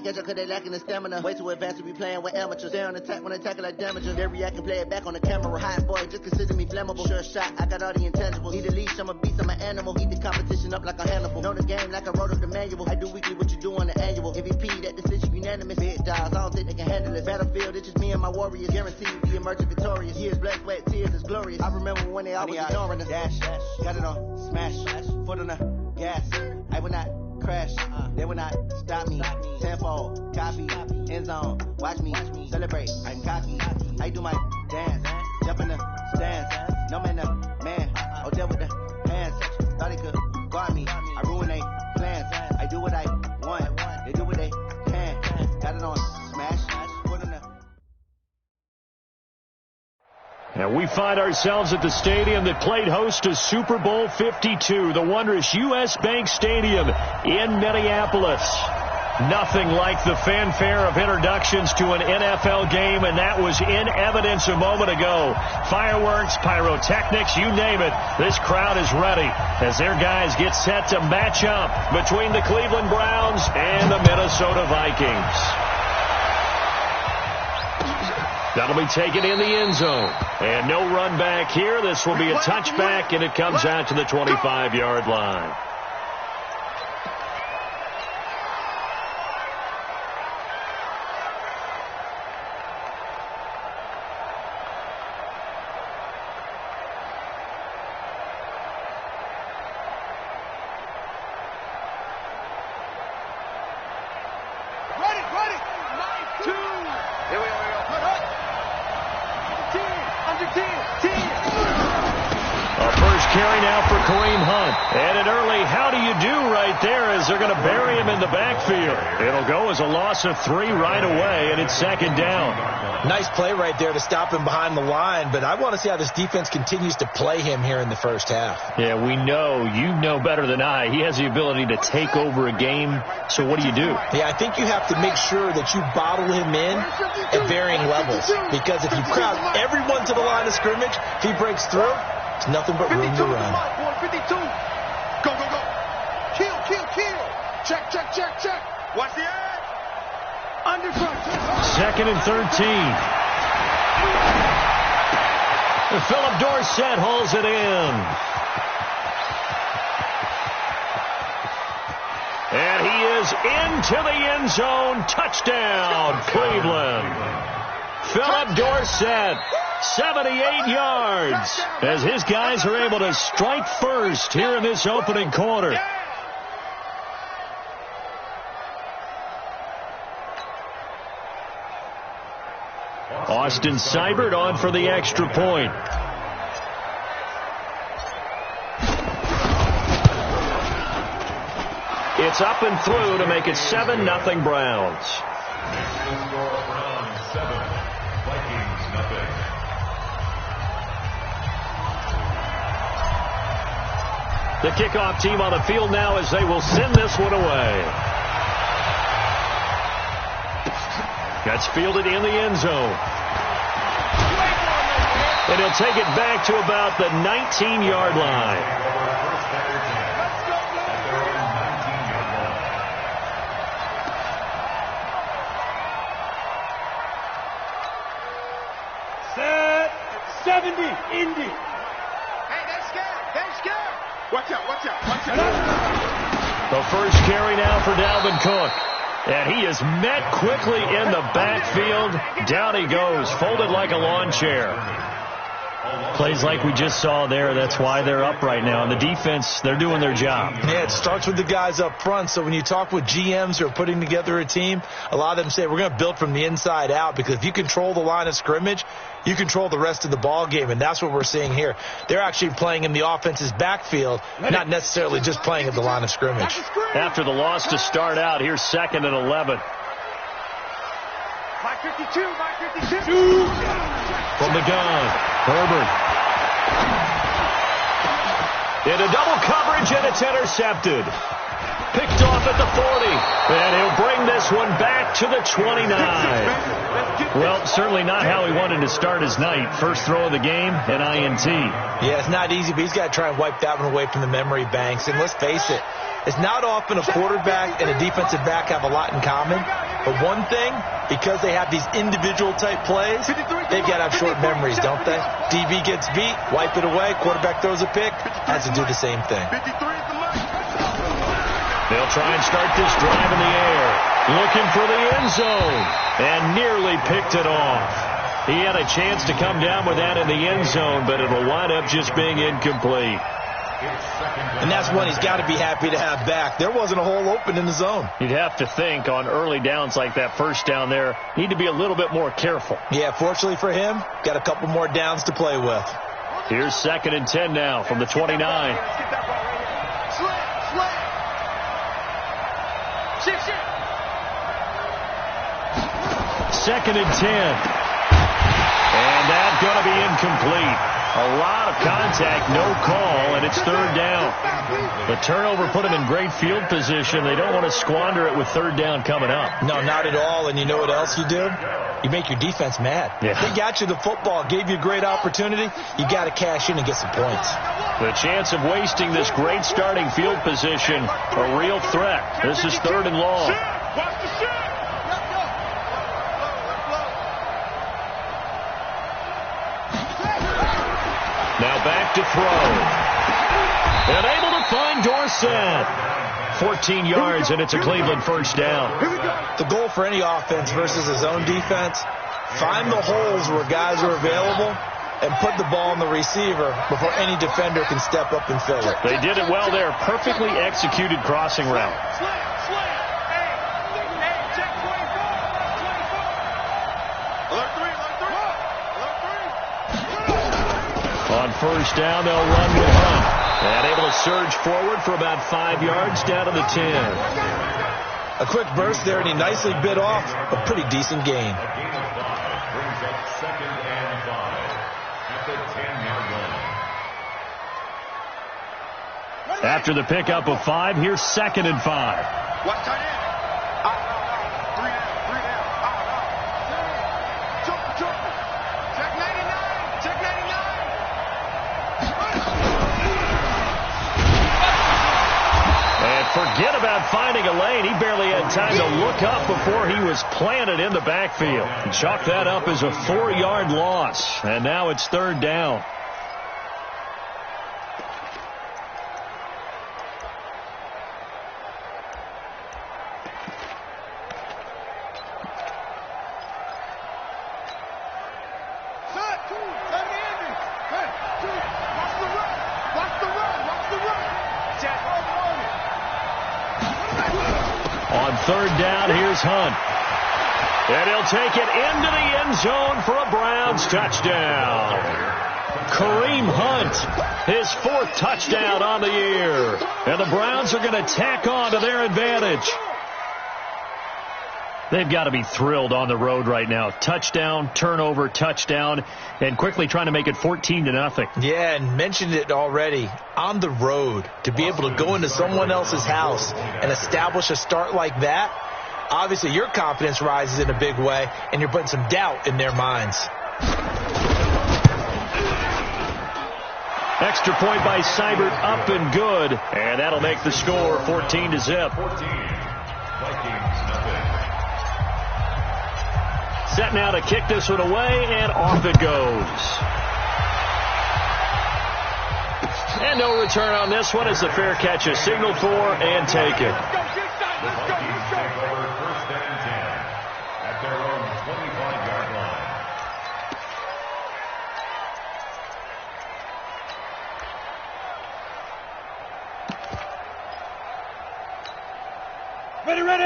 can't catch up cause they lacking the stamina. Way too advanced to be playing with amateurs. Stay on attack when they tackle like damagers. They react and play it back on the camera. Hot boy, just consider me flammable. Sure shot, I got all the intangibles. Need a leash, I'm a beast, I'm an animal. Eat the competition up like a Hannibal. Know the game like I wrote up the manual. I do weekly what you do on the annual. MVP, that decision unanimous. Big dogs, I don't think they can handle it. Battlefield, it's just me and my warriors. Guaranteed we emerge victorious. Years, blood, sweat, tears, it's glorious. I remember when they always ignoring us. Dash, got it on, smash, foot on the gas. I will not crash, they will not stop me. Tenfold, copy, end zone, watch me celebrate. I'm cocky, I do my dance, jump in the stands. No man, man, oh there with the hands. Thought they could guard me, I ruin they plans. I do what I want, they do what they can. Got it on, smash, foot on the. And we find ourselves at the stadium that played host to Super Bowl 52, the wondrous U.S. Bank Stadium in Minneapolis. Nothing like the fanfare of introductions to an NFL game, and that was in evidence a moment ago. Fireworks, pyrotechnics, you name it. This crowd is ready as their guys get set to match up between the Cleveland Browns and the Minnesota Vikings. That'll be taken in the end zone. And no run back here. This will be a touchback, and it comes out to the 25-yard line. Carry now for Kareem Hunt. And an early how do you do right there as they're going to bury him in the backfield. It'll go as a loss of 3 right away, and it's second down. Nice play right there to stop him behind the line, but I want to see how this defense continues to play him here in the first half. Yeah, we know. You know better than I. He has the ability to take over a game, so what do? Yeah, I think you have to make sure that you bottle him in at varying levels, because if you crowd everyone to the line of scrimmage, if he breaks through, it's nothing but room to run. 52. Go, go, go. Kill. Check. Watch the edge. Undercut. Second and 13. Philip Dorsett hauls it in. And he is into the end zone. Touchdown, Cleveland. Philip Dorsett, 78 yards, as his guys are able to strike first here in this opening quarter. Austin Seibert on for the extra point. It's up and through to make it 7-0 Browns. The kickoff team on the field now as they will send this one away. That's fielded in the end zone. And he'll take it back to about the 19-yard line. Set 70, Indy. Hey, they're scared. Watch out. The first carry now for Dalvin Cook. And he is met quickly in the backfield. Down he goes, folded like a lawn chair. Plays like we just saw there. That's why they're up right now. And the defense, they're doing their job. Yeah, it starts with the guys up front. So when you talk with GMs who are putting together a team, a lot of them say we're going to build from the inside out, because if you control the line of scrimmage, you control the rest of the ball game, and that's what we're seeing here. They're actually playing in the offense's backfield, not necessarily just playing at the line of scrimmage. After the loss to start out, here's 2nd and 11. My 52. From the gun, Herbert. Into double coverage, and it's intercepted. Picked off at the 40, and he'll bring this one back to the 29. Well, certainly not how he wanted to start his night. First throw of the game, an INT. Yeah, it's not easy, but he's got to try and wipe that one away from the memory banks. And let's face it, it's not often a quarterback and a defensive back have a lot in common. But one thing, because they have these individual type plays, they've got to have short memories, don't they? DB gets beat, wipe it away, quarterback throws a pick, has to do the same thing. They'll try and start this drive in the air, looking for the end zone, and nearly picked it off. He had a chance to come down with that in the end zone, but it will wind up just being incomplete. And that's one he's got to be happy to have back. There wasn't a hole open in the zone. You'd have to think on early downs like that first down there, need to be a little bit more careful. Yeah, fortunately for him, got a couple more downs to play with. Here's 2nd and 10 now from the 29. Second and 10. And that's going to be incomplete. A lot of contact, no call, and it's 3rd down. The turnover put them in great field position. They don't want to squander it with 3rd down coming up. No, not at all. And you know what else you do? You make your defense mad. Yeah. They got you the football, gave you a great opportunity. You got to cash in and get some points. The chance of wasting this great starting field position, a real threat. This is 3rd and long. Watch the shot. Now back to throw. And able to find Dorsett. 14 yards, and it's a Cleveland 1st down. The goal for any offense versus his own defense, find the holes where guys are available and put the ball in the receiver before any defender can step up and fill it. They did it well there. Perfectly executed crossing route. On 1st down, they'll run with Hunt. And able to surge forward for about 5 yards down to the 10. A quick burst there, and he nicely bit off a pretty decent gain. After the pickup of 5, here's 2nd and 5. Watch tight end. Three down. Jump. Check 99. Check 99. And forget about finding a lane. He barely had time to look up before he was planted in the backfield. Chalk that up as a 4-yard loss. And now it's 3rd down. On 3rd down, here's Hunt. And he'll take it into the end zone for a Browns touchdown. Kareem Hunt, his 4th touchdown on the year. And the Browns are going to tack on to their advantage. They've got to be thrilled on the road right now. Touchdown, turnover, touchdown, and quickly trying to make it 14-0. Yeah, and mentioned it already. On the road, to be able to go into someone else's house and establish a start like that, obviously your confidence rises in a big way, and you're putting some doubt in their minds. Extra point by Seibert, up and good. And that'll make the score 14-0. Set now to kick this one away, and off it goes. And no return on this one as the fair catch is signaled for and taken. Let's go. First and 10 at their own 25-yard line.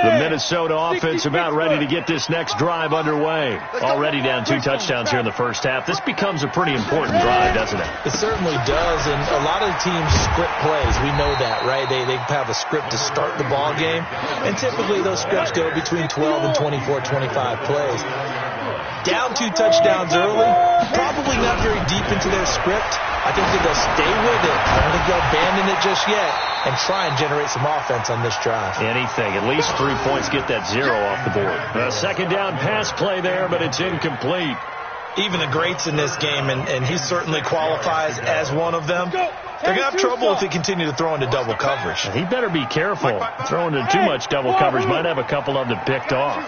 The Minnesota offense about ready to get this next drive underway. Already down 2 touchdowns here in the first half. This becomes a pretty important drive, doesn't it? It certainly does, and a lot of teams script plays. We know that, right? They have a script to start the ball game, and typically those scripts go between 12 and 24, 25 plays. Down 2 touchdowns early, probably not very deep into their script. I think that they'll stay with it. I don't think they'll abandon it just yet and try and generate some offense on this drive. Anything. At least 3 points, get that 0 off the board. A 2nd down pass play there, but it's incomplete. Even the greats in this game, and he certainly qualifies as one of them, They're going to have trouble if they continue to throw into double coverage. He better be careful. Throwing into too much double coverage might have a couple of them picked off.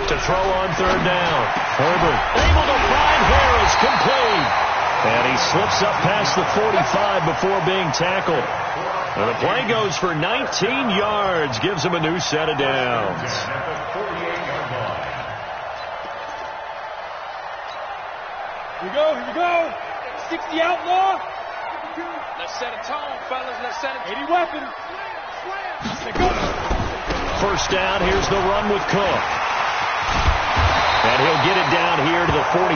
To throw on third down. Herbert able to find Harris, complete. And he slips up past the 45 before being tackled. And the play goes for 19 yards, gives him a new set of downs. Here we go. 60 outlaw. Let's set a tone, fellas. Let's set a 80 weapons. Let's go. First down, here's the run with Cook. And he'll get it down here to the 43.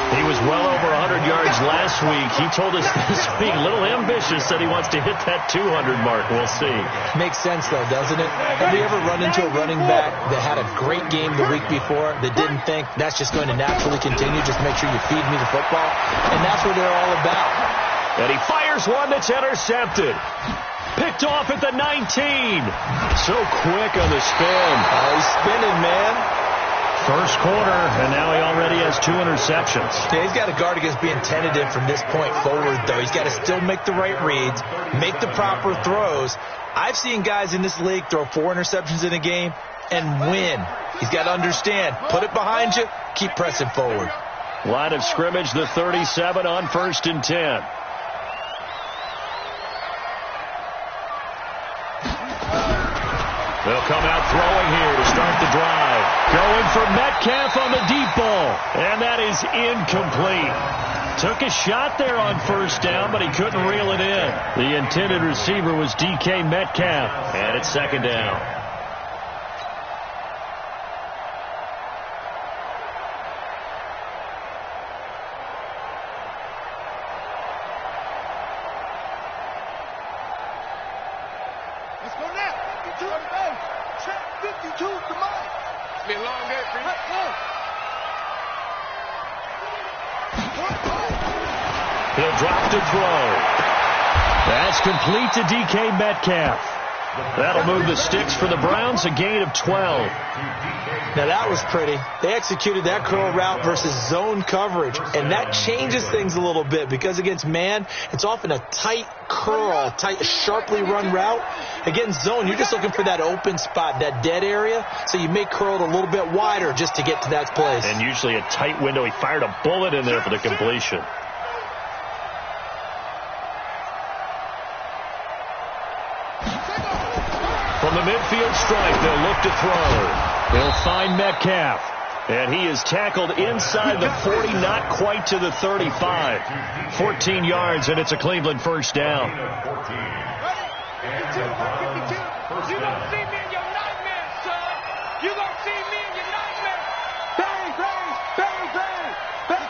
He was well over 100 yards last week. He told us this week, a little ambitious, said he wants to hit that 200 mark. We'll see. Makes sense, though, doesn't it? Have you ever run into a running back that had a great game the week before that didn't think that's just going to naturally continue? Just make sure you feed me the football. And that's what they're all about. And he fires one that's intercepted. Picked off at the 19. So quick on the spin. He's spinning, man. First quarter, and now he already has 2 interceptions. Yeah, he's got to guard against being tentative from this point forward, though. He's got to still make the right reads, make the proper throws. I've seen guys in this league throw 4 interceptions in a game and win. He's got to understand, put it behind you, keep pressing forward. Line of scrimmage, the 37 on 1st and 10. They'll come out throwing here to start the drive. Going for Metcalf on the deep ball. And that is incomplete. Took a shot there on first down, but he couldn't reel it in. The intended receiver was DK Metcalf. And it's second down. Let's go now. 52 to go. Check 52, come on. It's been a long day for you. Let's go. He'll drop to throw. That's complete to DK Metcalf. That'll move the sticks for the Browns, a gain of 12. Now that was pretty. They executed that curl route versus zone coverage, and that changes things a little bit because against man, it's often a tight curl, tight, sharply run route. Against zone, you're just looking for that open spot, that dead area, so you may curl it a little bit wider just to get to that place. And usually a tight window. He fired a bullet in there for the completion. From the midfield stripe, they'll look to throw. They'll find Metcalf. And he is tackled inside the 40, not quite to the 35. 14 yards, and it's a Cleveland first down. You gonna see me in your nightmare, son. You gonna see me in your nightmare. Bang, bang, bang, bang. Bang.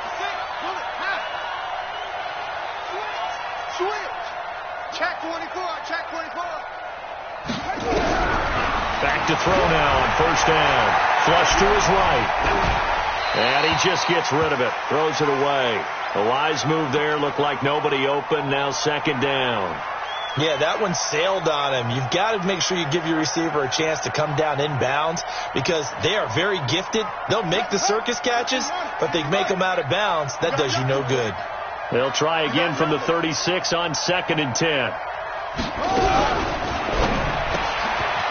Switch. Check 24, check 24. Back to throw now on first down. Flush to his right. And he just gets rid of it. Throws it away. A wise move there. Looked like nobody open. Now second down. Yeah, that one sailed on him. You've got to make sure you give your receiver a chance to come down inbounds because they are very gifted. They'll make the circus catches, but they make them out of bounds. That does you no good. They'll try again from the 36 on 2nd and 10.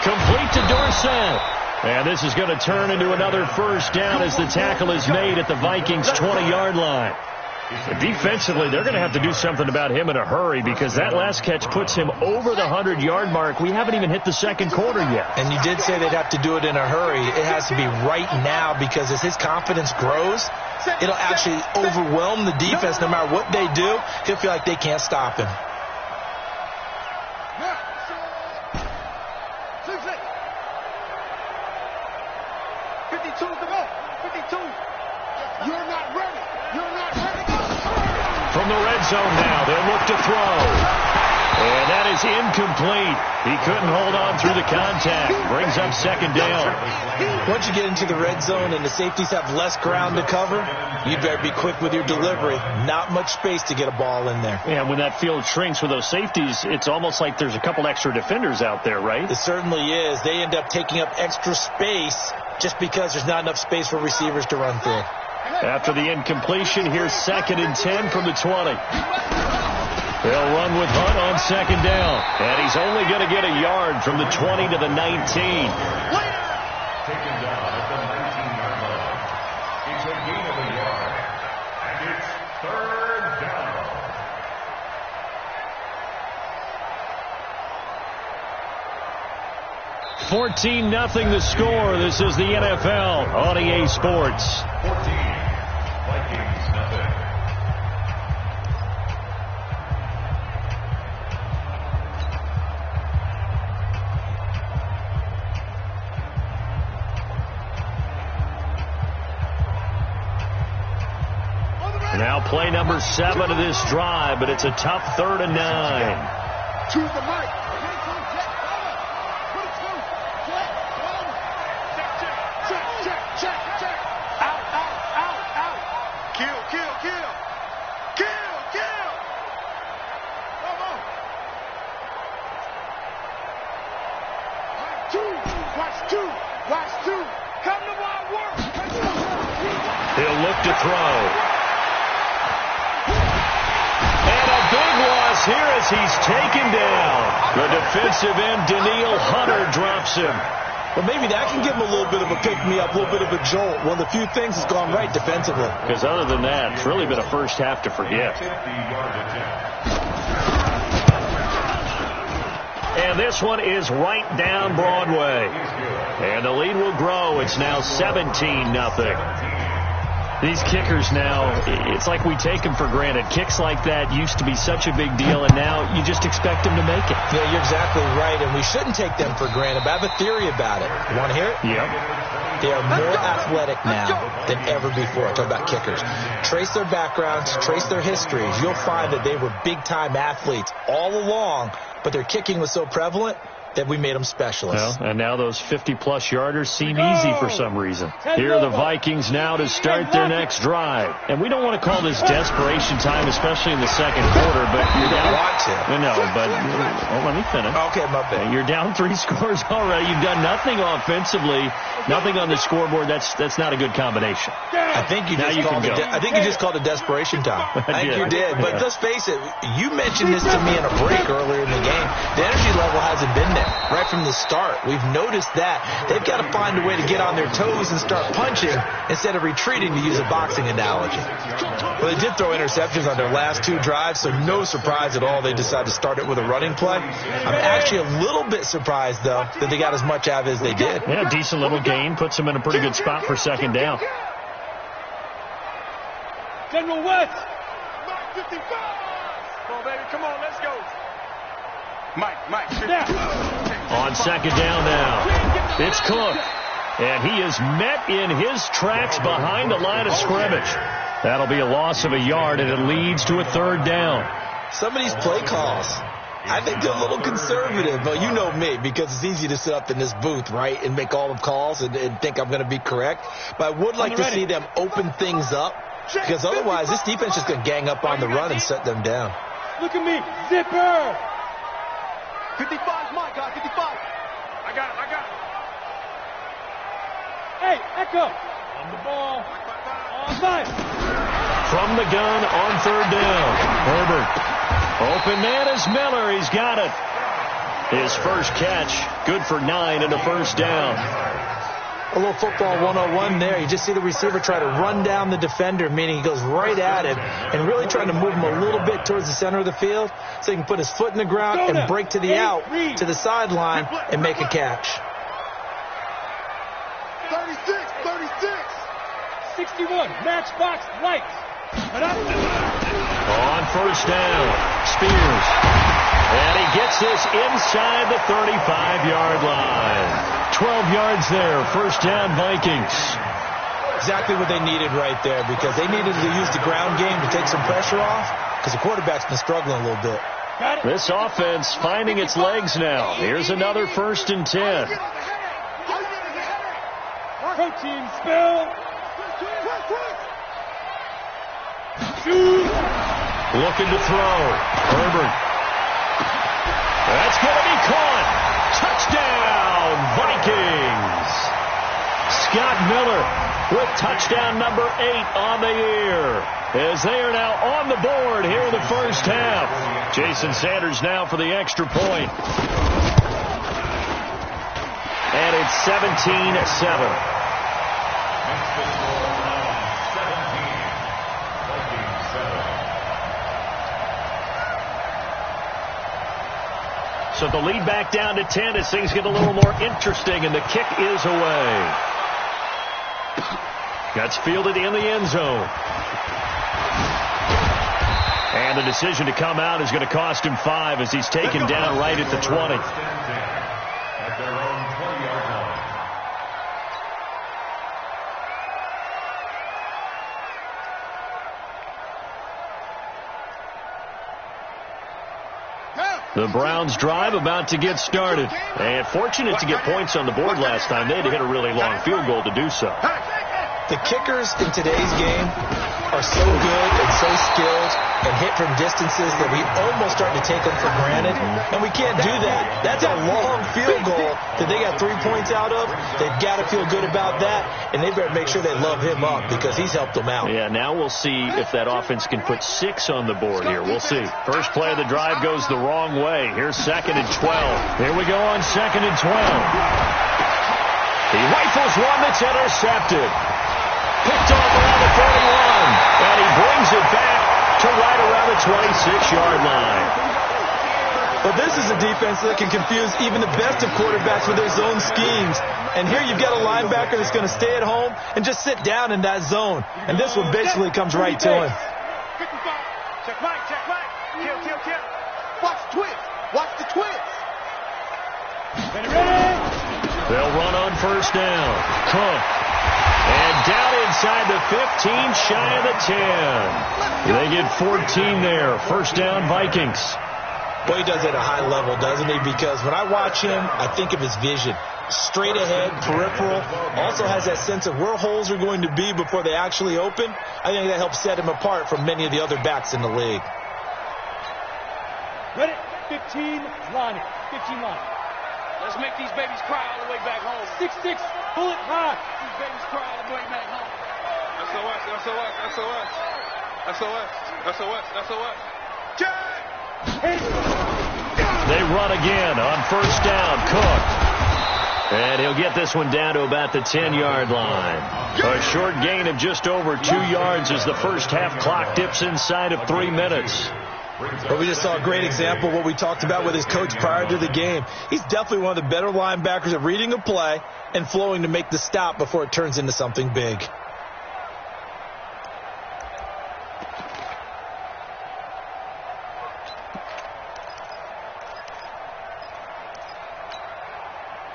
Complete to Dorsett. And this is going to turn into another first down as the tackle is made at the Vikings' 20-yard line. Defensively, they're going to have to do something about him in a hurry because that last catch puts him over the 100-yard mark. We haven't even hit the second quarter yet. And you did say they'd have to do it in a hurry. It has to be right now because as his confidence grows, it'll actually overwhelm the defense. No matter what they do, he'll feel like they can't stop him. 52 to go. 52. You're not ready. You're not ready. From the red zone now, they'll look to throw. And that is incomplete. He couldn't hold on through the contact. Brings up second down. Once you get into the red zone and the safeties have less ground to cover, you better be quick with your delivery. Not much space to get a ball in there. And when that field shrinks with those safeties, it's almost like there's a couple extra defenders out there, right? It certainly is. They end up taking up extra space just because there's not enough space for receivers to run through. After the incompletion, here's 2nd and 10 from the 20. They'll run with Hunt on second down. And he's only going to get a yard from the 20 to the 19. Taken down at the 19-yard line. It's a gain of a yard. And it's 3rd down. 14-0 the score. This is the NFL on EA Sports. 14. Vikings, nothing. Now play number 7 of this drive, but it's a tough 3rd and 9. Choose the mic. He'll look to throw. And a big loss here as he's taken down. The defensive end, Danielle Hunter, drops him. Well, maybe that can give him a little bit of a pick-me-up, a little bit of a jolt. One of the few things that's gone right defensively. Because other than that, it's really been a first half to forget. And this one is right down Broadway. And the lead will grow. It's now 17-0. These kickers now, it's like we take them for granted. Kicks like that used to be such a big deal, and now you just expect them to make it. Yeah, you're exactly right, and we shouldn't take them for granted. But I have a theory about it. You want to hear it? Yep. They are more athletic now than ever before. I talk about kickers. Trace their backgrounds, trace their histories. You'll find that they were big-time athletes all along, but their kicking was so prevalent that we made them specialists. Well, and now those 50-plus yarders seem easy for some reason. Here are the Vikings now to start their next drive. And we don't want to call this desperation time, especially in the second quarter, but you're down. No, but let me finish. Okay, my bad. You're down 3 scores already. You've done nothing offensively, nothing on the scoreboard. That's not a good combination. I think you just called it desperation time. I think you did. But let's face it, you mentioned this to me in a break earlier in the game. The energy level hasn't been there right from the start. We've noticed that. They've got to find a way to get on their toes and start punching instead of retreating, to use a boxing analogy. Well, they did throw interceptions on their last 2 drives, so no surprise at all they decided to start it with a running play. I'm actually a little bit surprised, though, that they got as much out of it as they did. Yeah, decent little gain. Puts them in a pretty good spot for second down. General West. 55. Come on, baby. Come on. Let's go. Mike. On second down now, it's Cook. And he is met in his tracks behind the line of scrimmage. That'll be a loss of a yard, and it leads to a 3rd down. Some of these play calls, I think they're a little conservative. But you know me, because it's easy to sit up in this booth, right, and make all the calls and think I'm going to be correct. But I would like to see them open things up, because otherwise this defense is going to gang up on the run and set them down. Look at me. Zipper. 55's my guy. 55. I got it. Hey, Echo. On the ball. Onside. From the gun on 3rd down. Herbert. Open man is Miller. He's got it. His first catch. Good for 9 and a first down. A little football 101 there. You just see the receiver try to run down the defender, meaning he goes right at him and really trying to move him a little bit towards the center of the field so he can put his foot in the ground and break to the out, to the sideline, and make a catch. 36. 61. Matchbox lights. On first down, Spears. And he gets this inside the 35-yard line. 12 yards there, first down Vikings. Exactly what they needed right there, because they needed to use the ground game to take some pressure off, because the quarterback's been struggling a little bit. This offense finding its legs now. Here's another 1st and 10. Protein spill. Shoot. Looking to throw. Herbert. That's going to be caught. Touchdown, Vikings. Scott Miller with touchdown number 8 on the year, as they are now on the board here in the first half. Jason Sanders now for the extra point. And it's 17-7. So the lead back down to 10 as things get a little more interesting, and the kick is away. That's fielded in the end zone. And the decision to come out is going to cost him 5 as he's taken down right at the 20. At their own 20-yard line. The Browns drive about to get started. And fortunate to get points on the board last time. They had to hit a really long field goal to do so. The kickers in today's game are so good and so skilled and hit from distances that we almost start to take them for granted. And we can't do that. That's a long field goal that they got 3 points out of. They've got to feel good about that, and they better make sure they love him up because he's helped them out. Yeah, now we'll see if that offense can put 6 on the board here. We'll see. First play of the drive goes the wrong way. Here's 2nd and 12. Here we go on 2nd and 12. He rifles one that's intercepted. Picked off around the 31, and he brings it back to right around the 26-yard line. But this is a defense that can confuse even the best of quarterbacks with their zone schemes. And here you've got a linebacker that's going to stay at home and just sit down in that zone. And this one basically comes right to him. Check right. Kill. Watch the twist. Watch the twist. Ready. They'll run on first down. Cook. And down inside the 15, shy of the 10. They get 14 there. First down, Vikings. Boy, he does it at a high level, doesn't he? Because when I watch him, I think of his vision. Straight ahead, peripheral. Also has that sense of where holes are going to be before they actually open. I think that helps set him apart from many of the other backs in the league. Ready. 15 line. 15 line. Let's make these babies cry all the way back home. 6-6. Pull it high. These babies cry all the way back home. SOS. They run again on first down. Cook. And he'll get this one down to about the 10-yard line. A short gain of just over 2 yards as the first half clock dips inside of 3 minutes. But we just saw a great example of what we talked about with his coach prior to the game. He's definitely one of the better linebackers at reading a play and flowing to make the stop before it turns into something big.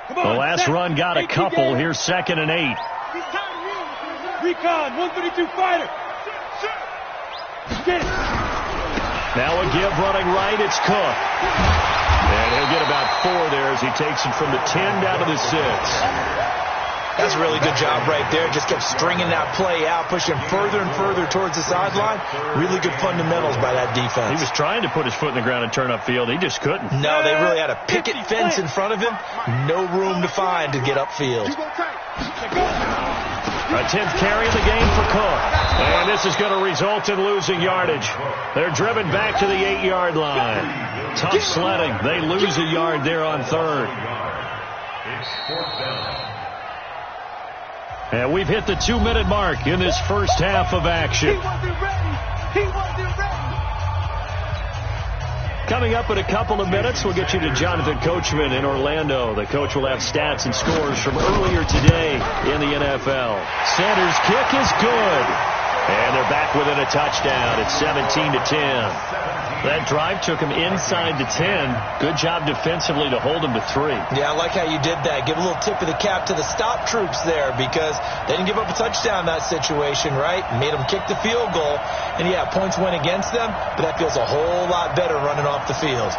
The last run got a couple. Here's 2nd and 8. Recon, 132 fighter. Get it. Now a give running right. It's Cook. And he'll get about 4 there as he takes it from the 10 down to the 6. That's a really good job right there. Just kept stringing that play out, pushing further and further towards the sideline. Really good fundamentals by that defense. He was trying to put his foot in the ground and turn upfield. He just couldn't. No, they really had a picket fence in front of him. No room to find to get upfield. A 10th carry of the game for Cook. And this is going to result in losing yardage. They're driven back to the 8-yard line. Tough sledding. They lose a yard there on 3rd. It's 4th down. And we've hit the 2-minute mark in this first half of action. Coming up in a couple of minutes, we'll get you to Jonathan Coachman in Orlando. The coach will have stats and scores from earlier today in the NFL. Sanders' kick is good. And they're back within a touchdown. It's 17-10. That drive took him inside the 10. Good job defensively to hold him to 3. Yeah, I like how you did that. Give a little tip of the cap to the stop troops there because they didn't give up a touchdown in that situation, right? Made them kick the field goal. And, yeah, points went against them, but that feels a whole lot better running off the field.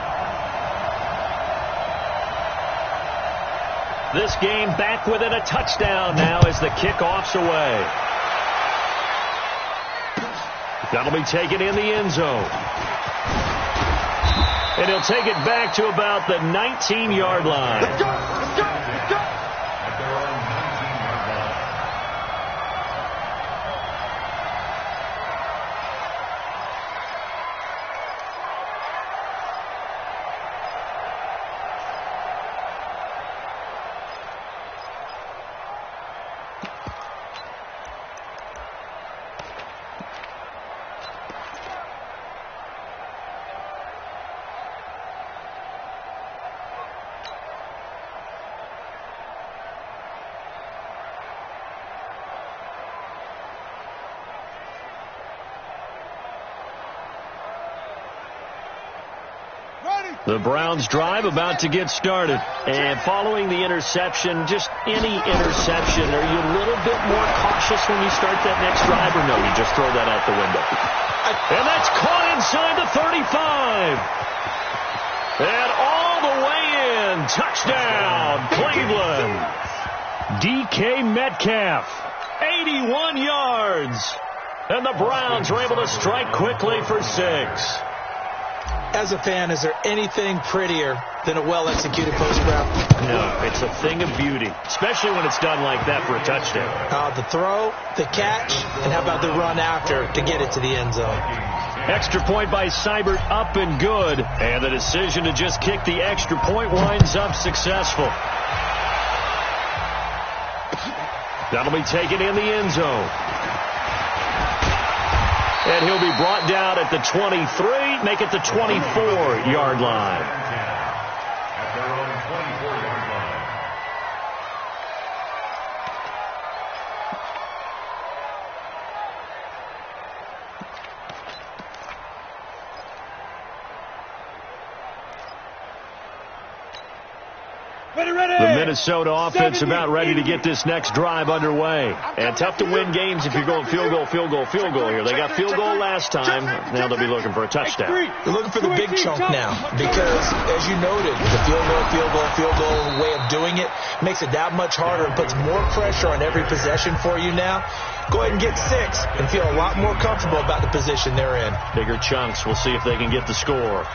This game back within a touchdown now as the kickoff's away. That'll be taken in the end zone. And he'll take it back to about the 19-yard line. Let's go! Let's go! Let's go! At their own 19-yard line. The Browns drive about to get started. And following the interception, just any interception, are you a little bit more cautious when you start that next drive, or no, you just throw that out the window? And that's caught inside the 35. And all the way in. Touchdown, Cleveland. DK Metcalf, 81 yards. And the Browns are able to strike quickly for 6. As a fan, is there anything prettier than a well-executed post route? No, it's a thing of beauty, especially when it's done like that for a touchdown. The throw, the catch, and how about the run after to get it to the end zone? Extra point by Seibert, up and good. And the decision to just kick the extra point winds up successful. That'll be taken in the end zone. And he'll be brought down at the 23, make it the 24-yard line. At their own 24-yard line. The Minnesota offense about ready to get this next drive underway. And tough to win games if you're going field goal, field goal, field goal here. They got field goal last time. Now they'll be looking for a touchdown. They're looking for the big chunk now because, as you noted, the field goal way of doing it makes it that much harder and puts more pressure on every possession for you now. Go ahead and get 6 and feel a lot more comfortable about the position they're in. Bigger chunks. We'll see if they can get the score.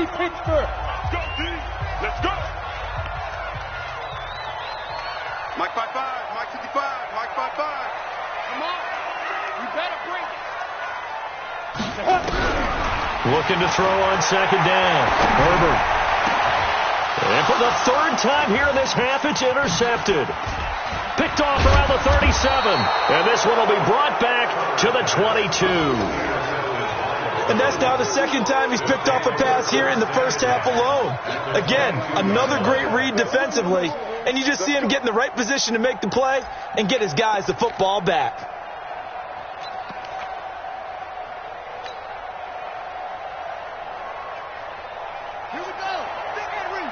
Pittsburgh. Go, D. Let's go. Mike 5-5. Mike 55. Mike 5-5. Come on. We better bring it. Looking to throw on second down. Herbert. And for the third time here in this half, it's intercepted. Picked off around the 37. And this one will be brought back to the 22. And that's now the second time he's picked off a pass here in the first half alone. Again, another great read defensively. And you just see him get in the right position to make the play and get his guys the football back. Here we go. Big Henry.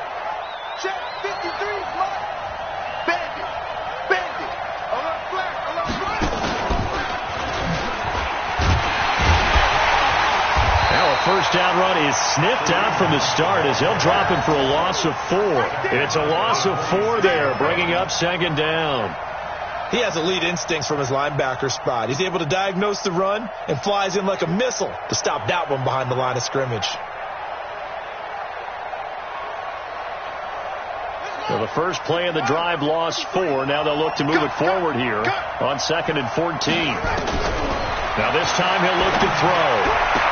Check 53. Smart. Bandit. Bandit. Alert flat. Alert flat. Now a first down run is sniffed out from the start as they'll drop him for a loss of 4. It's a loss of 4 there, bringing up second down. He has elite instincts from his linebacker spot. He's able to diagnose the run and flies in like a missile to stop that one behind the line of scrimmage. So the first play of the drive lost 4. Now they'll look to move it forward here on 2nd and 14. Now this time he'll look to throw.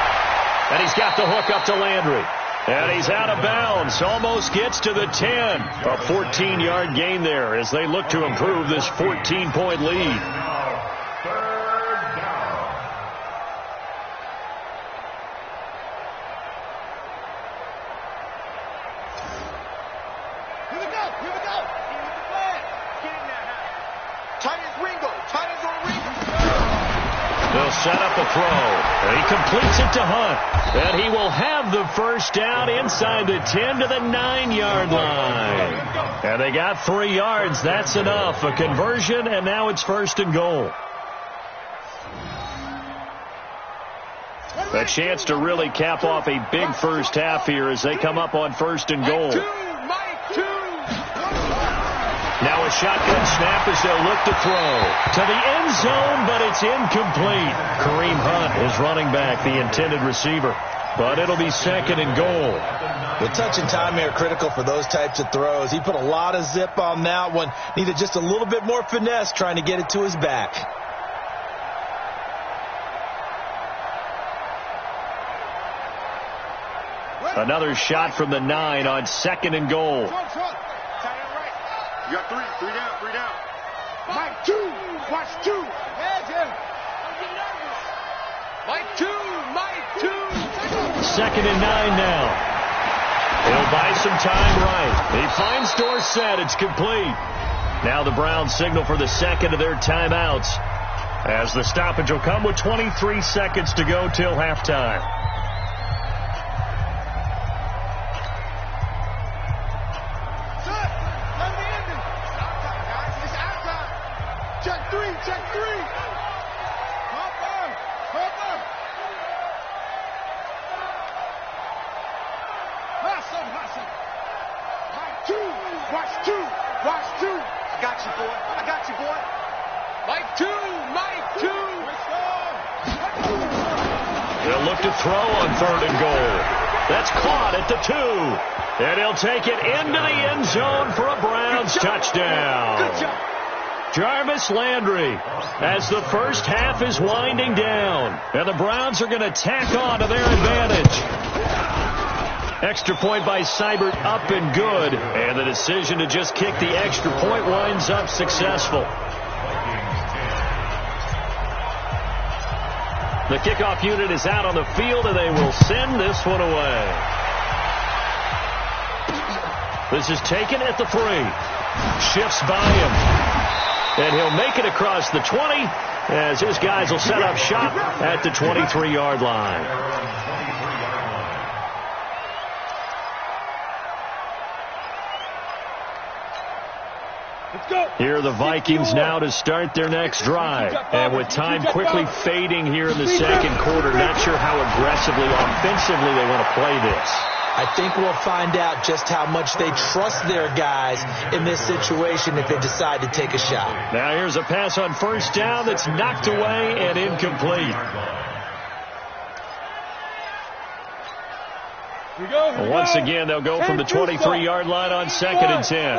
And he's got the hook up to Landry. And he's out of bounds. Almost gets to the 10. A 14-yard gain there as they look to improve this 14-point lead. Here we go. Get in there. Tight as Ringo. Tight as on Ringo. They'll set up a throw. He completes it to Hunt. And he will have the first down inside the 10 to the 9-yard line. And they got 3 yards. That's enough. A conversion, and now it's 1st and goal. A chance to really cap off a big first half here as they come up on 1st and goal. Now a shotgun snap as they'll look to throw to the end zone, but it's incomplete. Kareem Hunt is running back, the intended receiver, but it'll be 2nd and goal. The touch and time are critical for those types of throws. He put a lot of zip on that one. Needed just a little bit more finesse trying to get it to his back. Another shot from the 9 on 2nd and goal. You got 3 down. Mike 2, watch 2. Mike 2. 2nd and 9 now. He'll buy some time right. He finds Dorsett. It's complete. Now the Browns signal for the 2nd of their timeouts, as the stoppage will come with 23 seconds to go till halftime. Check 3. Hop on. Hustle. Mike 2, watch 2. I got you, boy. Mike 2. They'll look to throw on 3rd and goal. That's caught at the 2. And he'll take it into the end zone for a Browns touchdown. Good job. Jarvis Landry, as the first half is winding down, and the Browns are going to tack on to their advantage. Extra point by Seibert, up and good, and the decision to just kick the extra point winds up successful. The kickoff unit is out on the field, and they will send this one away. This is taken at the 3. Shifts by him. And he'll make it across the 20 as his guys will set up shop at the 23-yard line. Here are the Vikings now to start their next drive. And with time quickly fading here in the 2nd quarter, not sure how aggressively, offensively they want to play this. I think we'll find out just how much they trust their guys in this situation if they decide to take a shot. Now here's a pass on 1st down that's knocked away and incomplete. Once again, they'll go from the 23-yard line on 2nd and 10.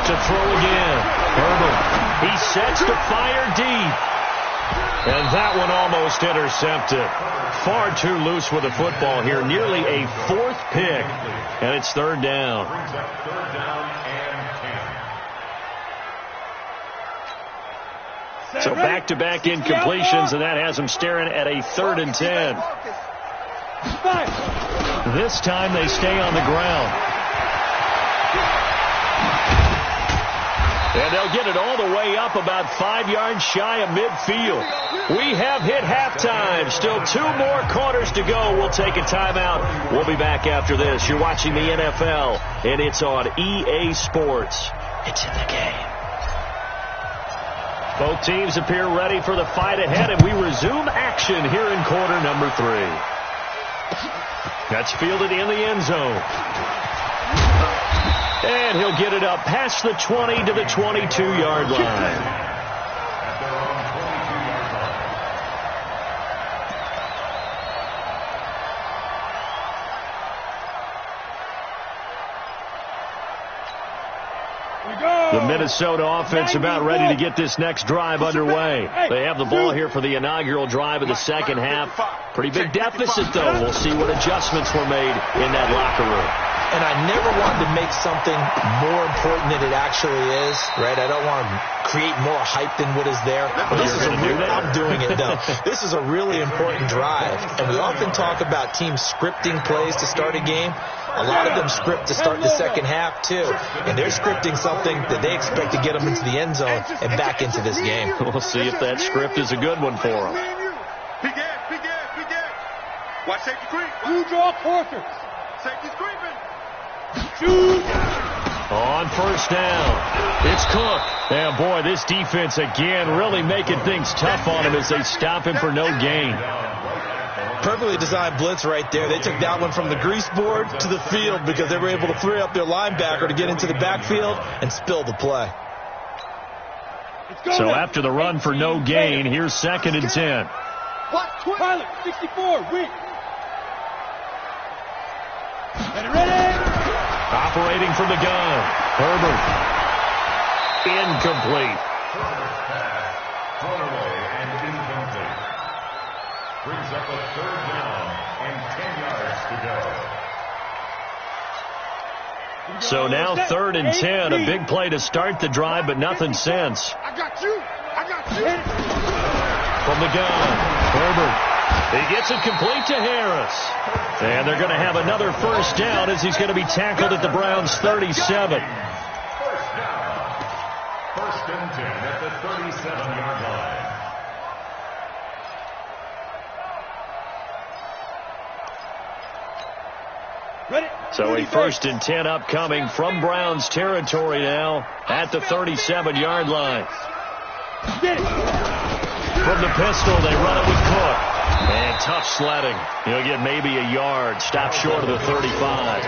To throw again. Herbert. He sets to fire deep. And that one almost intercepted. Far too loose with the football here. Nearly a 4th pick. And it's 3rd down. So back-to-back incompletions, and that has them staring at a 3rd and 10. This time they stay on the ground. And they'll get it all the way up about 5 yards shy of midfield. We have hit halftime. Still 2 more quarters to go. We'll take a timeout. We'll be back after this. You're watching the NFL, and it's on EA Sports. It's in the game. Both teams appear ready for the fight ahead, and we resume action here in quarter number 3. That's fielded in the end zone. And he'll get it up past the 20 to the 22-yard line. The Minnesota offense about ready to get this next drive underway. They have the ball here for the inaugural drive of the 2nd half. Pretty big deficit, though. We'll see what adjustments were made in that locker room. And I never wanted to make something more important than it actually is, right? I don't want to create more hype than what is there. I'm doing it, though. This is a really important drive. And we often talk about teams scripting plays to start a game. A lot of them script to start the second half, too. And they're scripting something that they expect to get them into the end zone and back into this game. We'll see if that script is a good one for them. Big Ed. Watch safety creep. You draw quarters. Safety's creeping. Shoot. On first down, it's Cook. And boy, this defense again really making things tough on him as they stop him for no gain. Perfectly designed blitz right there. They took that one from the grease board to the field because they were able to free up their linebacker to get into the backfield and spill the play. So after the run for no gain, here's 2nd and 10. Pilot, 64, weak. Ready. Operating from the gun, Herbert. Incomplete. Thrown away and incomplete. Brings up a 3rd down and 10 yards to go. So now 3rd and 10, a big play to start the drive, but nothing since. I got you. From the gun, Herbert. He gets it complete to Harris. And they're going to have another first down as he's going to be tackled at the Browns' 37. First down. 1st and 10 at the 37-yard line. Ready. So a 1st and 10 upcoming from Browns territory now at the 37-yard line. From the pistol, they run it with Cook. And tough sledding. He'll get maybe a yard. Stop short of the 35.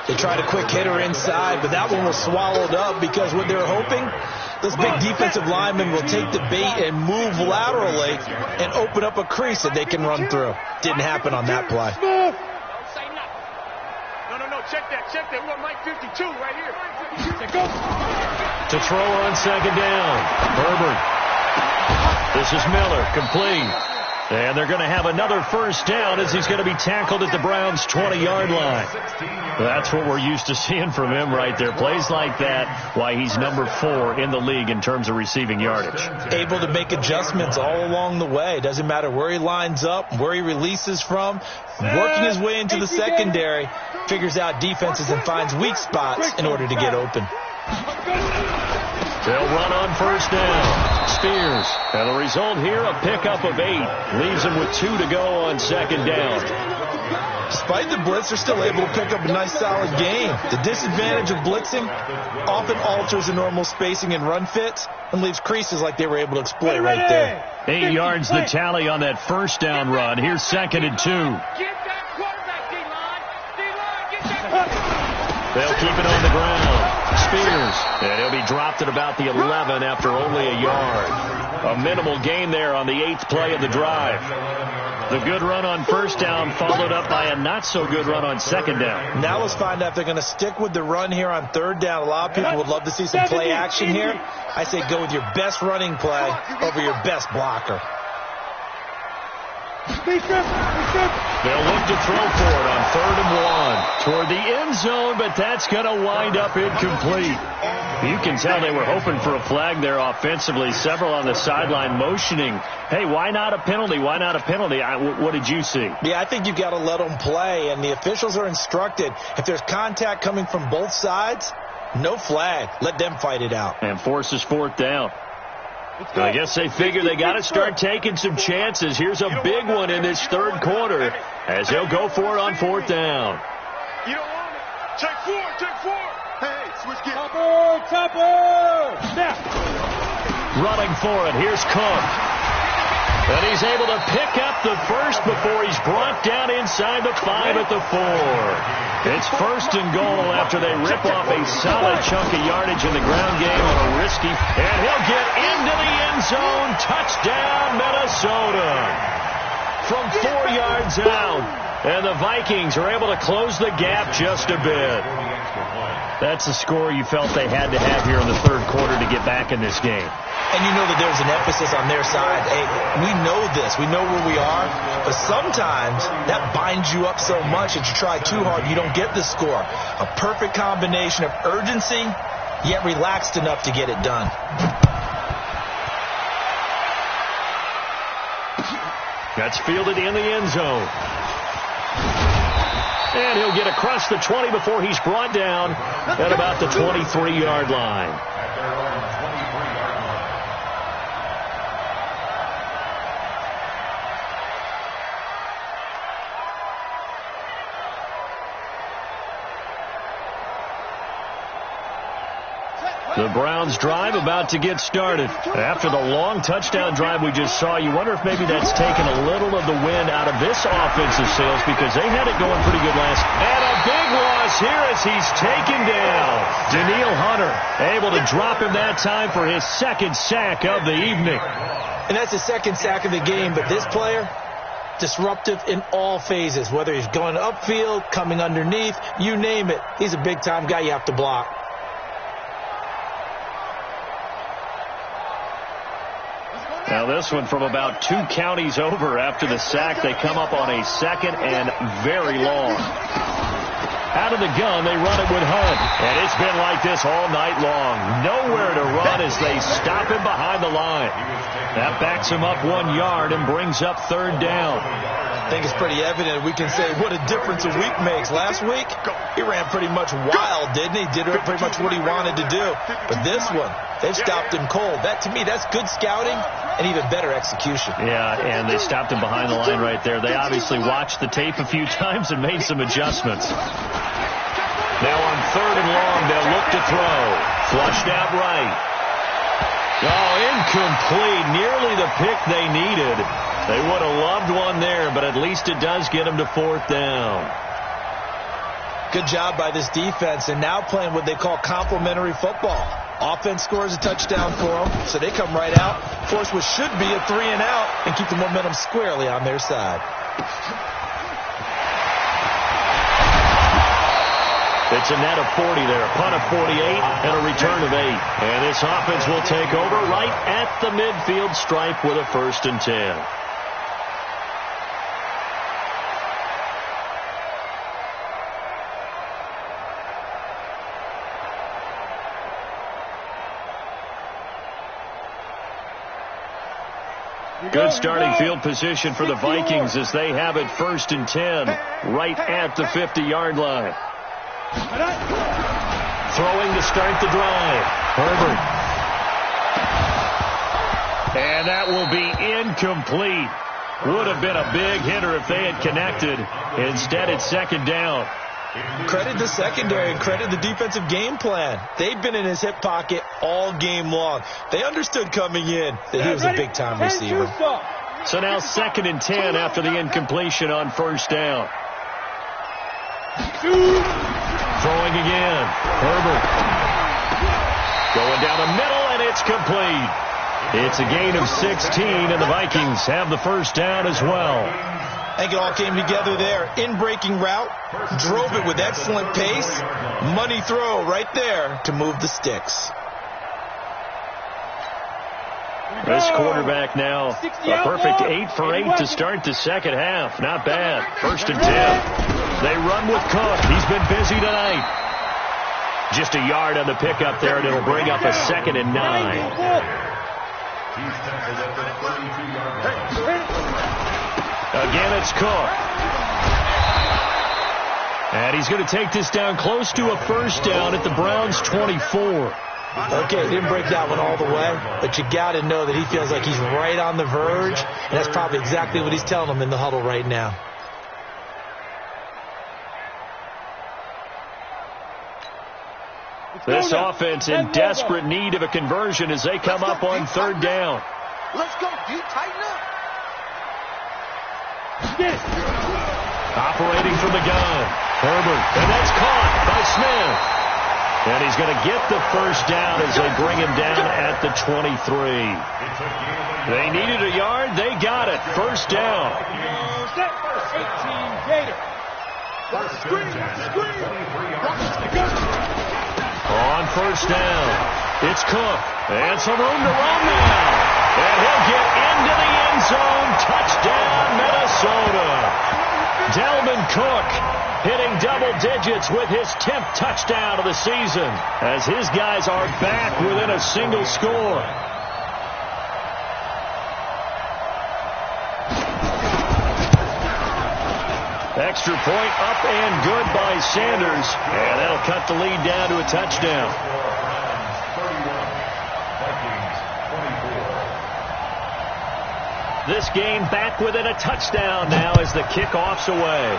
They tried a quick hitter inside, but that one was swallowed up because what they're hoping, those big defensive linemen will take the bait and move laterally and open up a crease that they can run through. Didn't happen on that play. Don't say nothing. No. Check that. We want Mike 52 right here. To throw on 2nd down. Herbert. This is Miller. Complete. And they're going to have another first down as he's going to be tackled at the Browns' 20-yard line. That's what we're used to seeing from him right there. Plays like that, why he's number 4 in the league in terms of receiving yardage. Able to make adjustments all along the way. Doesn't matter where he lines up, where he releases from. Working his way into the secondary, figures out defenses and finds weak spots in order to get open. They'll run on first down. Spears. And the result here, a pickup of 8. Leaves him with 2 to go on 2nd down. Despite the blitz, they're still able to pick up a nice solid gain. The disadvantage of blitzing often alters the normal spacing and run fits and leaves creases like they were able to exploit right there. 8 yards the tally on that first down run. Here's 2nd and 2. Get that quarterback, D-line. Get that. They'll keep it on the ground. Spears. And he'll be dropped at about the 11 after only a yard. A minimal gain there on the 8th play of the drive. The good run on first down followed up by a not-so-good run on 2nd down. Now let's find out if they're going to stick with the run here on 3rd down. A lot of people would love to see some play action here. I say go with your best running play over your best blocker. They'll look to throw for it on 3rd and 1 toward the end zone, but that's going to wind up incomplete. You can tell they were hoping for a flag there offensively. Several on the sideline motioning, hey, why not a penalty? Why not a penalty? What did you see? Yeah, I think you've got to let them play, and the officials are instructed. If there's contact coming from both sides, no flag. Let them fight it out. And forces 4th down. I guess they figure they got to start taking some chances. Here's a big one in this 3rd quarter as they'll go for it on 4th down. You don't want it. Take 4. Hey, switch gears. Topper. Snap. Running for it. Here's Cook. And he's able to pick up the first before he's brought down inside the 5 at the 4. It's 1st and goal after they rip off a solid chunk of yardage in the ground game on a risky. And he'll get into the end zone. Touchdown, Minnesota. From 4 yards out. And the Vikings are able to close the gap just a bit. That's the score you felt they had to have here in the third quarter to get back in this game. And you know that there's an emphasis on their side. Hey, we know this. We know where we are. But sometimes that binds you up so much that you try too hard, you don't get the score. A perfect combination of urgency, yet relaxed enough to get it done. That's fielded in the end zone. And he'll get across the 20 before he's brought down at about the 23-yard line. The Browns drive about to get started. After the long touchdown drive we just saw, you wonder if maybe that's taken a little of the wind out of this offensive sails because they had it going pretty good last. And a big loss here as he's taken down. Danielle Hunter able to drop him that time for his second sack of the evening. And that's the second sack of the game, but this player, disruptive in all phases, whether he's going upfield, coming underneath, you name it. He's a big-time guy you have to block. Now this one from about 2 counties over after the sack. They come up on a second and very long. Out of the gun, they run it with Hunt. And it's been like this all night long. Nowhere to run as they stop him behind the line. That backs him up 1 yard and brings up third down. I think it's pretty evident. We can say what a difference a week makes. Last week, he ran pretty much wild, didn't he? Did pretty much what he wanted to do. But this one, they've stopped him cold. That, to me, that's good scouting and even better execution. Yeah, and they stopped him behind the line right there. They obviously watched the tape a few times and made some adjustments. Now on third and long, they'll look to throw. Flushed out right. Oh, incomplete. Nearly the pick they needed. They would have loved one there, but at least it does get them to fourth down. Good job by this defense, and now playing what they call complementary football. Offense scores a touchdown for them, so they come right out, force what should be a 3 and out, and keep the momentum squarely on their side. It's a net of 40 there, a punt of 48, and a return of 8. And this offense will take over right at the midfield stripe with a 1st and 10. Good starting field position for the Vikings as they have it 1st and 10 right at the 50-yard line. Throwing to start the drive. Herbert. And that will be incomplete. Would have been a big hitter if they had connected. Instead, it's 2nd down. Credit the secondary and credit the defensive game plan. They've been in his hip pocket all game long. They understood coming in that he was a big-time receiver. So now 2nd and 10 after the incompletion on 1st down. Throwing again. Herbert. Going down the middle, and it's complete. It's a gain of 16, and the Vikings have the 1st down as well. I think it all came together there. In-breaking route, drove it with excellent pace. Money throw right there to move the sticks. This quarterback now, a perfect 8 for 8 to start the second half. Not bad. 1st and 10. They run with Cook. He's been busy tonight. Just a yard on the pickup there, and it'll bring up a 2nd and 9. Again, it's Cook. And he's going to take this down close to a 1st down at the Browns' 24. Okay, didn't break that one all the way, but you got to know that he feels like he's right on the verge, and that's probably exactly what he's telling them in the huddle right now. This offense in desperate need of a conversion as they come up on 3rd down. Let's go, D. Tighten up. Operating from the gun. Herbert. And that's caught by Smith. And he's going to get the 1st down as they bring him down at the 23. They needed a yard. They got it. 1st down. On first down, it's Cook. And some room to run now. And he'll get into the end zone. Touchdown, Minnesota. Dalvin Cook hitting double digits with his 10th touchdown of the season as his guys are back within a single score. Extra point up and good by Sanders. And that'll cut the lead down to a touchdown. This game back within a touchdown now as the kickoff's away.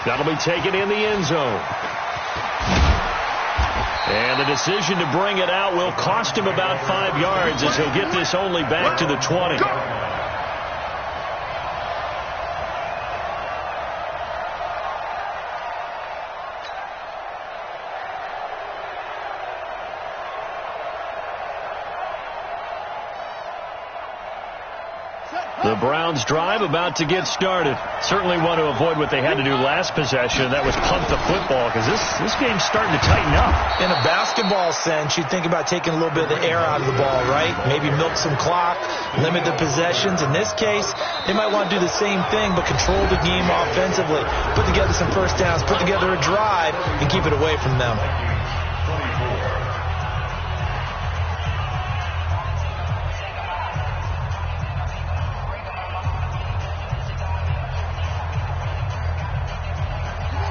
That'll be taken in the end zone. And the decision to bring it out will cost him about 5 yards as he'll get this only back to the 20. The Browns drive about to get started. Certainly want to avoid what they had to do last possession. That was punt the football because this game's starting to tighten up. In a basketball sense, you think about taking a little bit of the air out of the ball, right? Maybe milk some clock, limit the possessions. In this case, they might want to do the same thing but control the game offensively. Put together some first downs, put together a drive, and keep it away from them.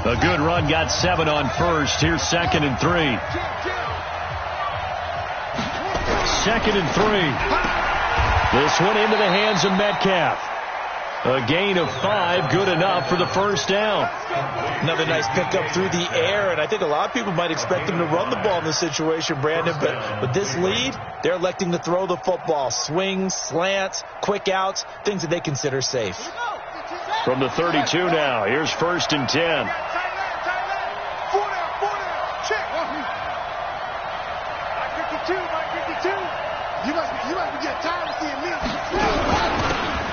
A good run, got 7 on first. Here's 2nd and 3. 2nd and 3. This one into the hands of Metcalf. A gain of 5, good enough for the first down. Another nice pickup through the air, and I think a lot of people might expect them to run the ball in this situation, Brandon, but with this lead, they're electing to throw the football. Swings, slants, quick outs, things that they consider safe. From the 32 now, here's 1st and 10.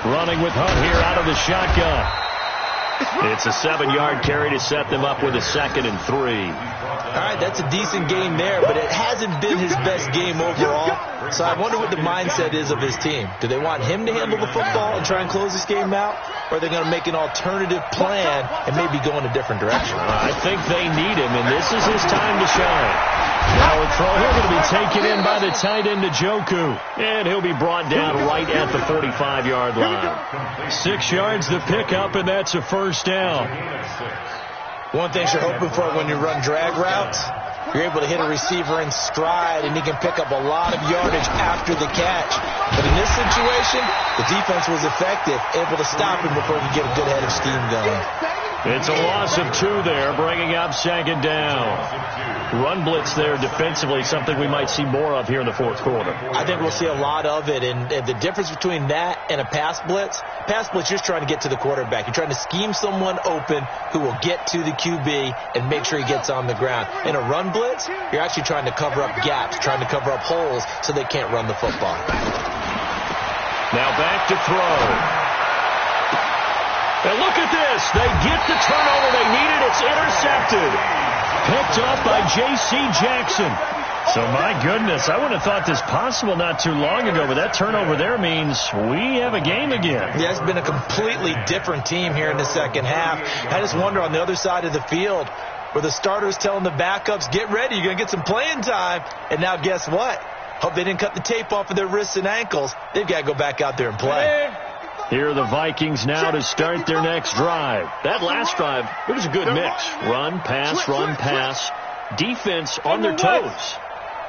Running with Hunt here out of the shotgun. It's a 7-yard carry to set them up with a 2nd and 3. All right, that's a decent game there, but it hasn't been his best game overall. So I wonder what the mindset is of his team. Do they want him to handle the football and try and close this game out? Or are they going to make an alternative plan and maybe go in a different direction? I think they need him, and this is his time to shine. Now a throw here going to be taken in by the tight end Njoku. And he'll be brought down right at the 45-yard line. 6 yards the pickup, and that's a first down. One thing you're hoping for when you run drag routes, you're able to hit a receiver in stride, and he can pick up a lot of yardage after the catch. But in this situation, the defense was effective, able to stop him before he could get a good head of steam going. It's a loss of 2 there, bringing up 2nd down. Run blitz there defensively, something we might see more of here in the 4th quarter. I think we'll see a lot of it, and the difference between that and a pass blitz, you're just trying to get to the quarterback. You're trying to scheme someone open who will get to the QB and make sure he gets on the ground. In a run blitz, you're actually trying to cover up gaps, trying to cover up holes so they can't run the football. Now back to throw. And look at this. They get the turnover they needed. It's intercepted. Picked up by J.C. Jackson. So, my goodness, I wouldn't have thought this possible not too long ago, but that turnover there means we have a game again. Yeah, it's been a completely different team here in the second half. I just wonder on the other side of the field where the starters telling the backups, get ready, you're going to get some playing time. And now guess what? Hope they didn't cut the tape off of their wrists and ankles. They've got to go back out there and play. Here are the Vikings now to start their next drive. That last drive, it was a good mix. Run, pass. Defense on their toes.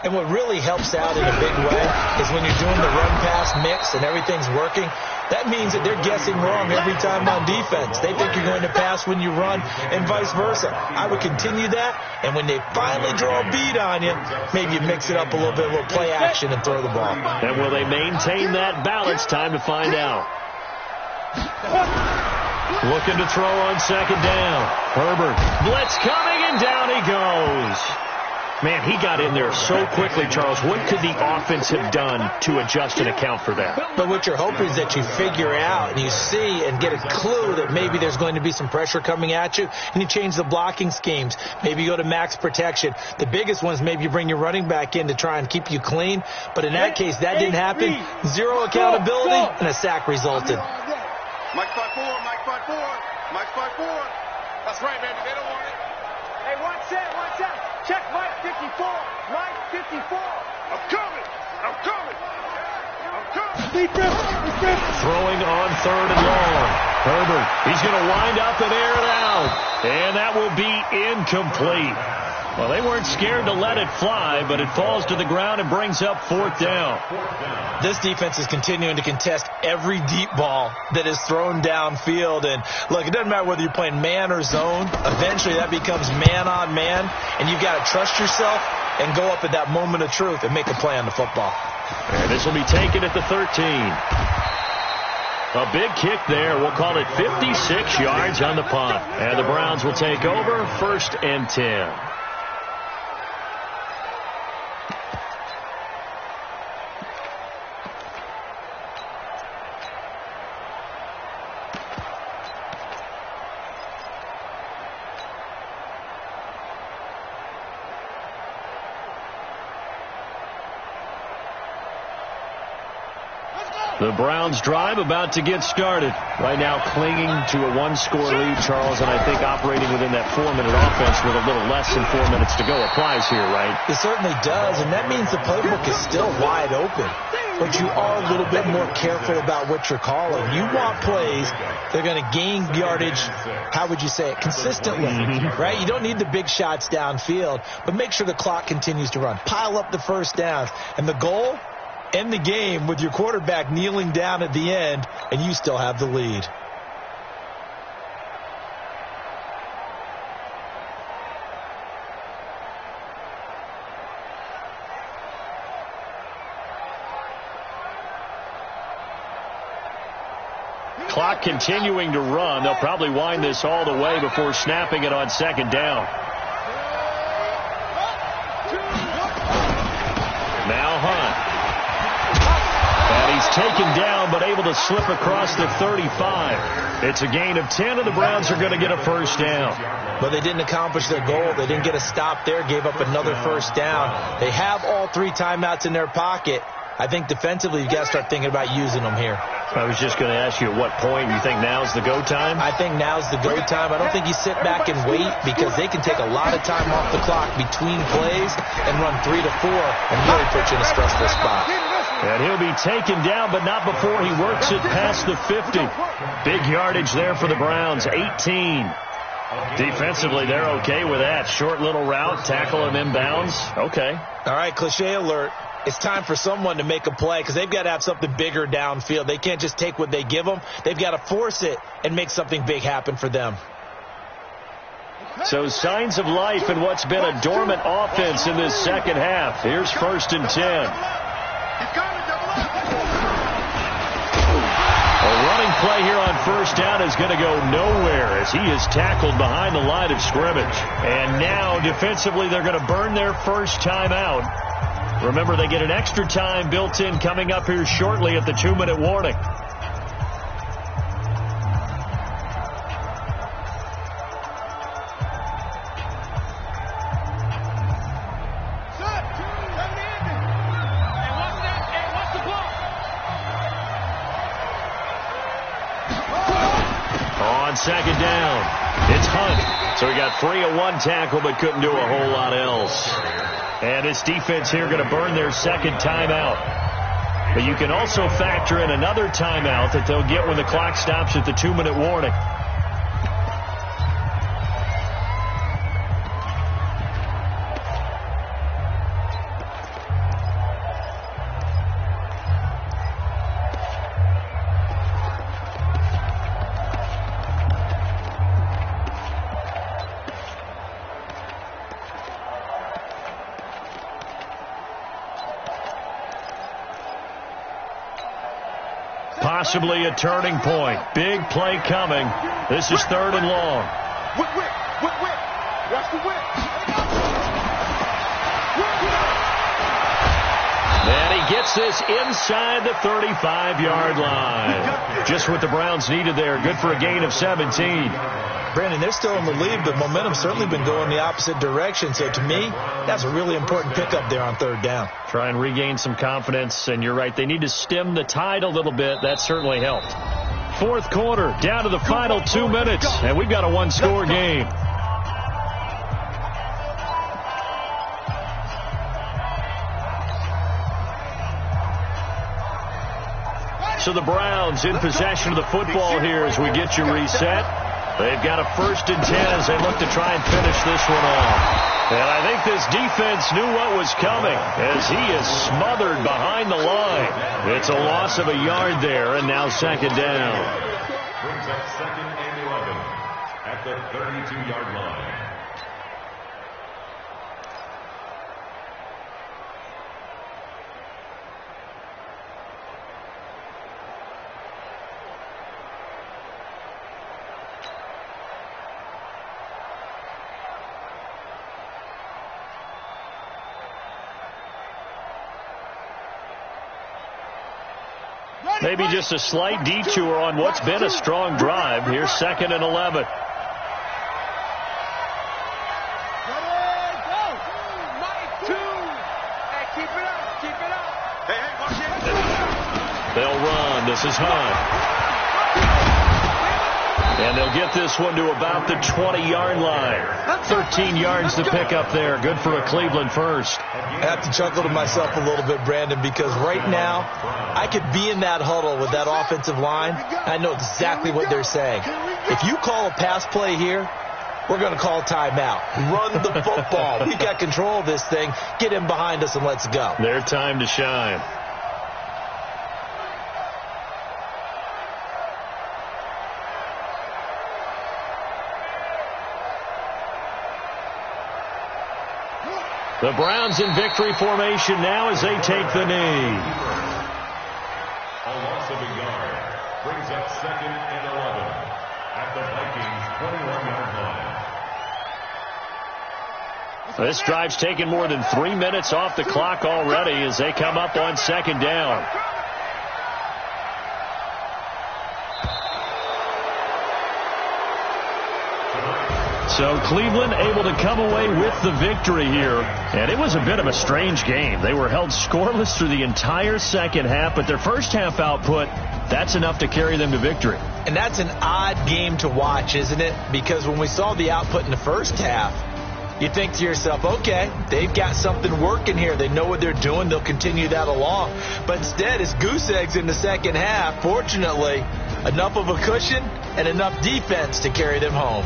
And what really helps out in a big way is when you're doing the run-pass mix and everything's working, that means that they're guessing wrong every time on defense. They think you're going to pass when you run and vice versa. I would continue that, and when they finally draw a bead on you, maybe you mix it up a little bit, a little play action, and throw the ball. And will they maintain that balance? Time to find out. Looking to throw on 2nd down. Herbert. Blitz coming, and down he goes. Man, he got in there so quickly, Charles. What could the offense have done to adjust and account for that? But what you're hoping is that you figure out and you see and get a clue that maybe there's going to be some pressure coming at you, and you change the blocking schemes. Maybe you go to max protection. The biggest one is maybe you bring your running back in to try and keep you clean. But in that case, that didn't happen. Zero accountability, and a sack resulted. Mike 5-4, Mike 5-4, Mike 5-4. That's right, baby. They don't want it. Hey, one set. Check Mike 54. Mike 54. I'm coming. Throwing on 3rd and long. Herbert, he's going to wind up and air it out. And that will be incomplete. Well, they weren't scared to let it fly, but it falls to the ground and brings up 4th down. This defense is continuing to contest every deep ball that is thrown downfield. And, look, it doesn't matter whether you're playing man or zone. Eventually that becomes man on man, and you've got to trust yourself and go up at that moment of truth and make a play on the football. And this will be taken at the 13. A big kick there. We'll call it 56 yards on the punt. And the Browns will take over 1st and 10. The Browns drive about to get started. Right now clinging to a 1-score lead, Charles, and I think operating within that 4-minute offense with a little less than 4 minutes to go applies here, right? It certainly does, and that means the playbook is still wide open. But you are a little bit more careful about what you're calling. You want plays that are going to gain yardage, how would you say it, consistently, right? You don't need the big shots downfield, but make sure the clock continues to run. Pile up the first downs. And the goal? End the game with your quarterback kneeling down at the end, and you still have the lead. Clock continuing to run. They'll probably wind this all the way before snapping it on 2nd down. Now Hunt. And he's taken down, but able to slip across the 35. It's a gain of 10, and the Browns are going to get a 1st down. But they didn't accomplish their goal. They didn't get a stop there, gave up another 1st down. They have all 3 timeouts in their pocket. I think defensively you've got to start thinking about using them here. I was just going to ask you at what point you think now's the go time? I think now's the go time. I don't think you sit back and wait, because they can take a lot of time off the clock between plays and run 3 to 4 and really put you in a stressful spot. And he'll be taken down, but not before he works it past the 50. Big yardage there for the Browns, 18. Defensively, they're okay with that. Short little route, tackle him inbounds. Okay. All right, cliche alert. It's time for someone to make a play, because they've got to have something bigger downfield. They can't just take what they give them. They've got to force it and make something big happen for them. So signs of life in what's been a dormant offense in this second half. Here's 1st and 10. A running play here on 1st down is going to go nowhere as he is tackled behind the line of scrimmage. And now defensively they're going to burn their first timeout. Remember, they get an extra time built in coming up here shortly at the 2-minute warning. On 2nd down, it's Hunt. So he got free of 1 tackle but couldn't do a whole lot else. And this defense here going to burn their 2nd timeout. But you can also factor in another timeout that they'll get when the clock stops at the 2-minute warning. Possibly a turning point. Big play coming. This is 3rd and long. Whip. Watch the whip. he gets this inside the 35-yard line. Just what the Browns needed there. Good for a gain of 17. Brandon, they're still in the lead, but momentum's certainly been going the opposite direction. So to me, that's a really important pickup there on third down. Try and regain some confidence, and you're right. They need to stem the tide a little bit. That certainly helped. Fourth quarter, down to the final 2 minutes, and we've got a one-score game. So the Browns in possession of the football here as we get you reset. They've got a 1st and 10 as they look to try and finish this one off. And I think this defense knew what was coming as he is smothered behind the line. It's a loss of a yard there, and now 2nd down. Brings up 2nd and 11 at the 32-yard line. Maybe just a slight detour on what's been a strong drive. Here's 2nd and 11. They'll run. This is Hunt. And they'll get this one to about the 20-yard line. 13 yards to pick up there. Good for a Cleveland first. I have to chuckle to myself a little bit, Brandon, because right now I could be in that huddle with that offensive line. I know exactly what they're saying. If you call a pass play here, we're going to call timeout. Run the football. We've got control of this thing. Get in behind us and let's go. Their time to shine. The Browns in victory formation now as they take the knee. A loss of a yard brings up 2nd and 11 at the Vikings 21-yard line. This drive's taken more than 3 minutes off the clock already as they come up on 2nd down. So Cleveland able to come away with the victory here. And it was a bit of a strange game. They were held scoreless through the entire second half, but their first half output, that's enough to carry them to victory. And that's an odd game to watch, isn't it? Because when we saw the output in the first half, you think to yourself, okay, they've got something working here. They know what they're doing. They'll continue that along. But instead, it's goose eggs in the second half. Fortunately, enough of a cushion and enough defense to carry them home.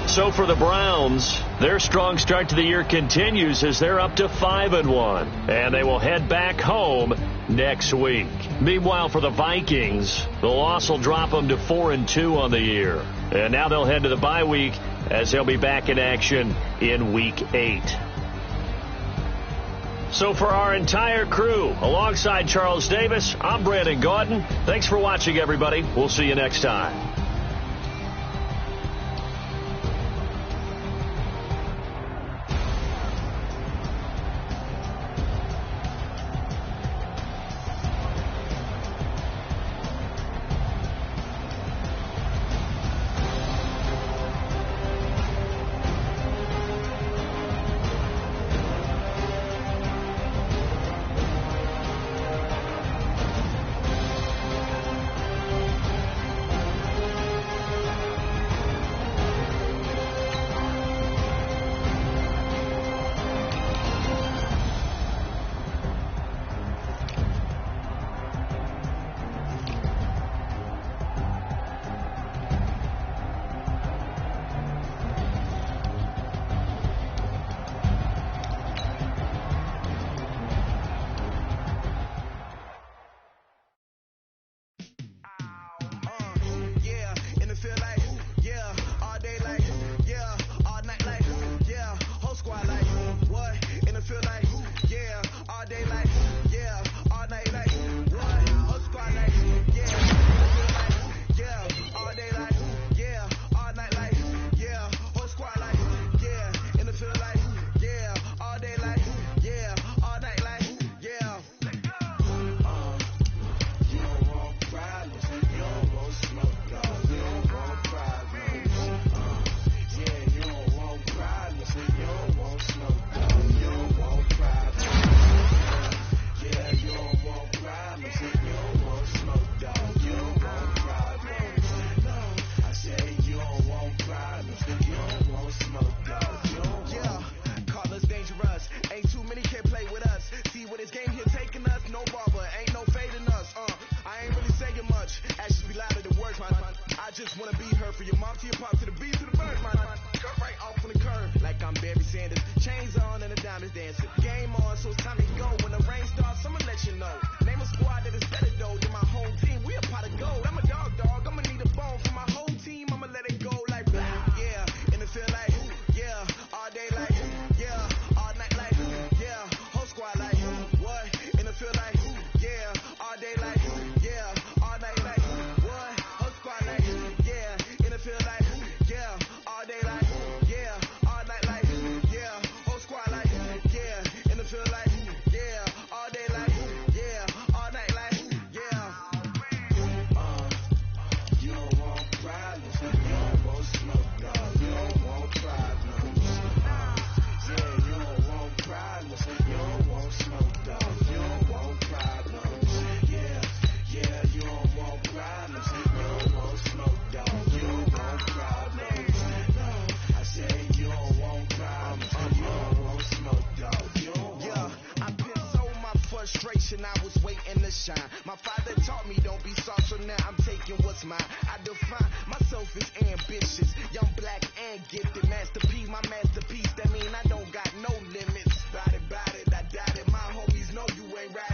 So for the Browns, their strong start to the year continues as they're up to 5-1. And they will head back home next week. Meanwhile, for the Vikings, the loss will drop them to 4-2 on the year. And now they'll head to the bye week as they'll be back in action in Week 8. So for our entire crew, alongside Charles Davis, I'm Brandon Gaudin. Thanks for watching, everybody. We'll see you next time. just wanna be heard. For your mom to your pop to the beat to the bird. My cut right off on the curb. Like I'm Barry Sanders. Chains on and the diamonds dancing. Game on, so it's time to go. When the rain starts, I'ma let you know. Name a squad that is better though than my whole team. We a pot of gold. I'm a dog. I'ma need a bone for my whole team. I'ma let it go like blah. Yeah, and it feel like yeah. All day like yeah. All night like yeah. Whole squad like what? And it feel like yeah. All day like yeah. All night like what? Whole squad like yeah. And it feel like yeah. All day like yeah. All night like yeah. Whole squad like yeah. And it feel like yeah. All day like yeah. All night like yeah. You don't want problems. You don't want smoke, dog. You don't want problems. Yeah, you don't want problems. You don't want smoke, dog. You don't want problems. Yeah, you don't want problems. You don't want smoke, dog. You don't want problems. No, I said you don't want problems. You don't want smoke, dog. You don't want. I pissed on my frustration. I was waiting to shine. My father taught me don't be soft, so now I'm taking what's mine. I define myself as ambitious, young, black, and gifted. Master P, my masterpiece. That mean I don't got no limits. Bout it, I doubt it. My homies know you ain't right.